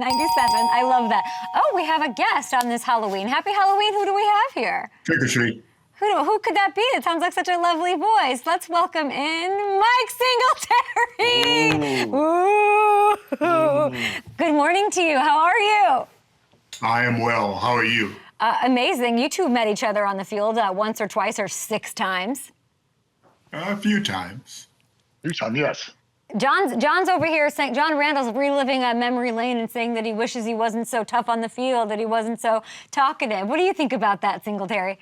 I love that. Oh, we have a guest on this Halloween. Happy Halloween. Who do we have here? Trick or treat. Who could that be? It sounds like such a lovely voice. Let's welcome in Mike Singletary. Ooh. Good morning to you. How are you? I am well. How are you? Amazing. You two met each other on the field once or twice or 6 times. A few times. Yes. John's over here saying, John Randle's reliving a memory lane and saying that he wishes he wasn't so tough on the field, that he wasn't so talkative. What do you think about that, Singletary?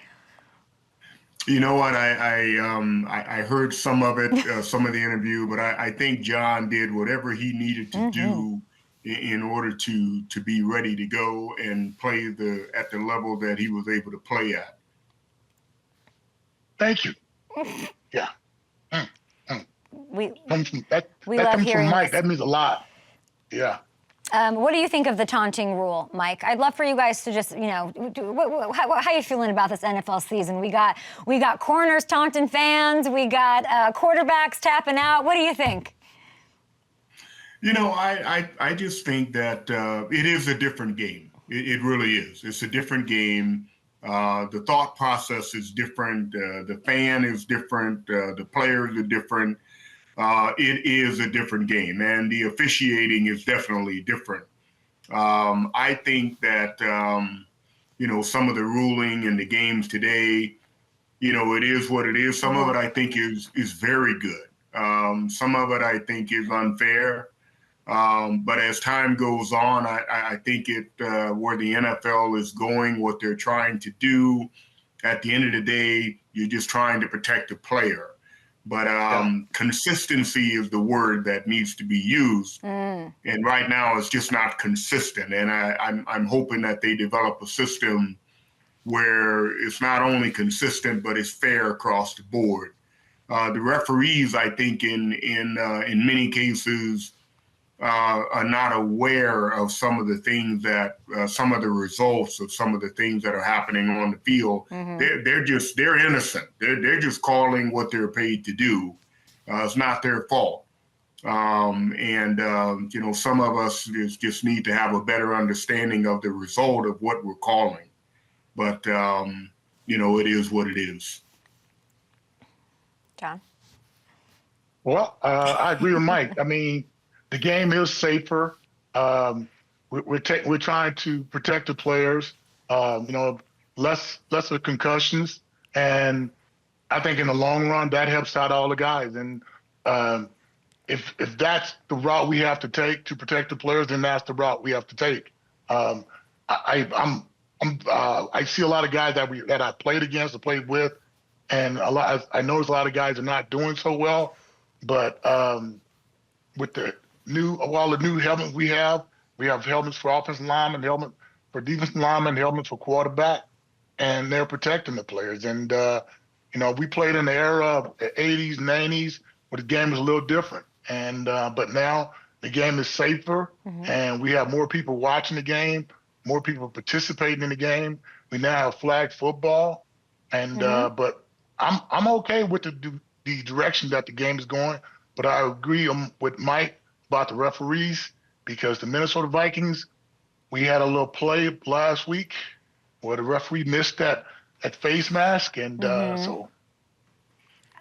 You know what? I heard some of it, some of the interview, but I think John did whatever he needed to do in order to be ready to go and play at the level that he was able to play at. Thank you. Yeah. We comes from this. Mike. That means a lot. Yeah. What do you think of the taunting rule, Mike? I'd love for you guys to just, how are you feeling about this NFL season? We got corners taunting fans. We got quarterbacks tapping out. What do you think? You know, I just think that it is a different game. It really is. It's a different game. The thought process is different. The fan is different. The players are different. It is a different game, and the officiating is definitely different. I think that, some of the ruling in the games today, it is what it is. Some of it I think is very good. Some of it I think is unfair. But as time goes on, I think where the NFL is going, what they're trying to do, at the end of the day, you're just trying to protect the player. But consistency is the word that needs to be used. And right now it's just not consistent. And I'm hoping that they develop a system where it's not only consistent, but it's fair across the board. The referees, I think, in many cases, are not aware of some of the things that some of the results of some of the things that are happening on the field. They're innocent. They're just calling what they're paid to do. It's not their fault. Some of us just need to have a better understanding of the result of what we're calling. But it is what it is. John? Well, I agree with Mike. I mean, the game is safer. We're trying to protect the players. Lesser concussions, and I think in the long run that helps out all the guys. And if that's the route we have to take to protect the players, then that's the route we have to take. I see a lot of guys that I played against, or played with, and I notice a lot of guys are not doing so well. But with all the new helmets we have helmets for offensive linemen, helmet for defensive linemen, helmets for quarterback, and they're protecting the players. And we played in the era of the 80s, 90s, where the game was a little different. And but now the game is safer, and we have more people watching the game, more people participating in the game. We now have flag football, and but I'm okay with the direction that the game is going. But I agree with Mike about the referees, because the Minnesota Vikings, we had a little play last week where the referee missed that face mask, and so.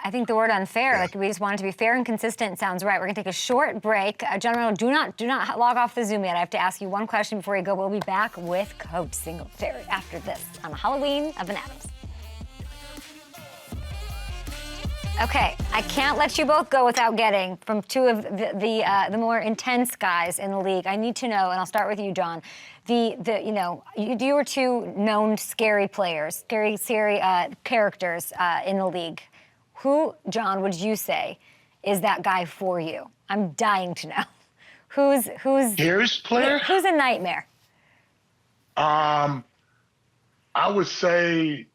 I think the word unfair, like we just want it to be fair and consistent, sounds right. We're gonna take a short break. Gentlemen, do not log off the Zoom yet. I have to ask you one question before you go. We'll be back with Coach Singletary after this on the Halloween of an Adams. Okay, I can't let you both go without getting from two of the more intense guys in the league. I need to know, and I'll start with you, John. You were two known scary players, scary characters in the league. Who, John, would you say is that guy for you? I'm dying to know. Who's Scariest player? Who's a nightmare? I would say.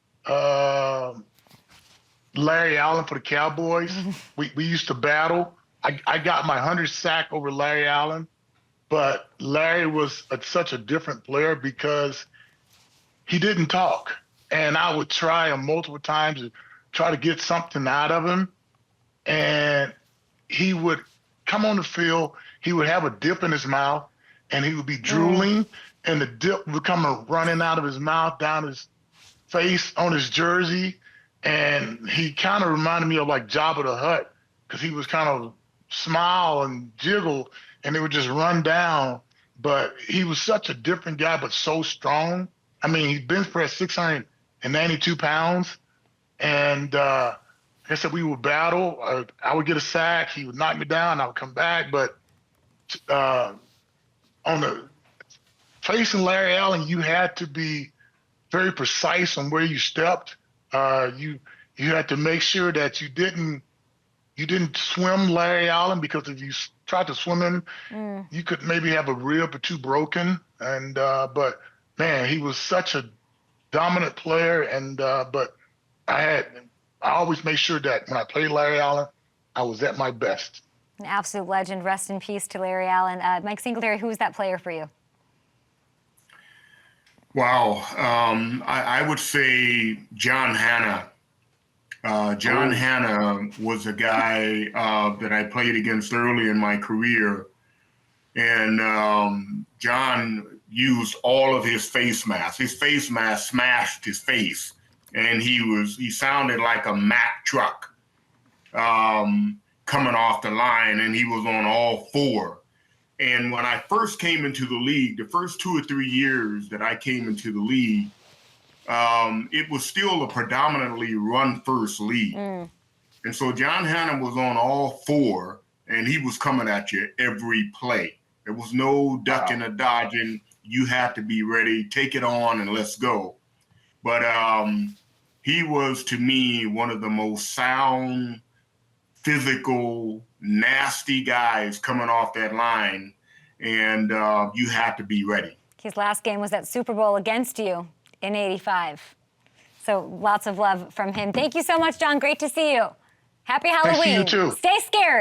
Larry Allen for the Cowboys. We used to battle. I got my 100th sack over Larry Allen, but Larry was such a different player because he didn't talk. And I would try him multiple times to try to get something out of him. And he would come on the field, he would have a dip in his mouth, and he would be drooling, and the dip would come running out of his mouth, down his face, on his jersey. And he kind of reminded me of like Jabba the Hutt, because he was kind of smile and jiggle, and it would just run down. But he was such a different guy, but so strong. I mean, he bench pressed 692 pounds. And like I said, we would battle. I would get a sack. He would knock me down. I would come back. But on the facing Larry Allen, you had to be very precise on where you stepped. You had to make sure that you didn't swim Larry Allen, because if you tried to swim him, you could maybe have a rib or two broken. And but man, he was such a dominant player. And but I always made sure that when I played Larry Allen, I was at my best. An absolute legend. Rest in peace to Larry Allen. Mike Singletary, who was that player for you? Wow. I would say John Hanna. John Hanna was a guy that I played against early in my career. And John used all of his face mask. His face mask smashed his face. And he sounded like a Mack truck coming off the line, and he was on all four. And when I first came into the league, the first 2 or 3 years that I came into the league, it was still a predominantly run-first league. And so John Hanna was on all four, and he was coming at you every play. There was no ducking or dodging. You had to be ready, take it on, and let's go. But he was, to me, one of the most sound, physical, nasty guys coming off that line, and you had to be ready. His last game was that Super Bowl against you in '85. So lots of love from him. Thank you so much, John. Great to see you. Happy Halloween. Nice to see you too. Stay scary.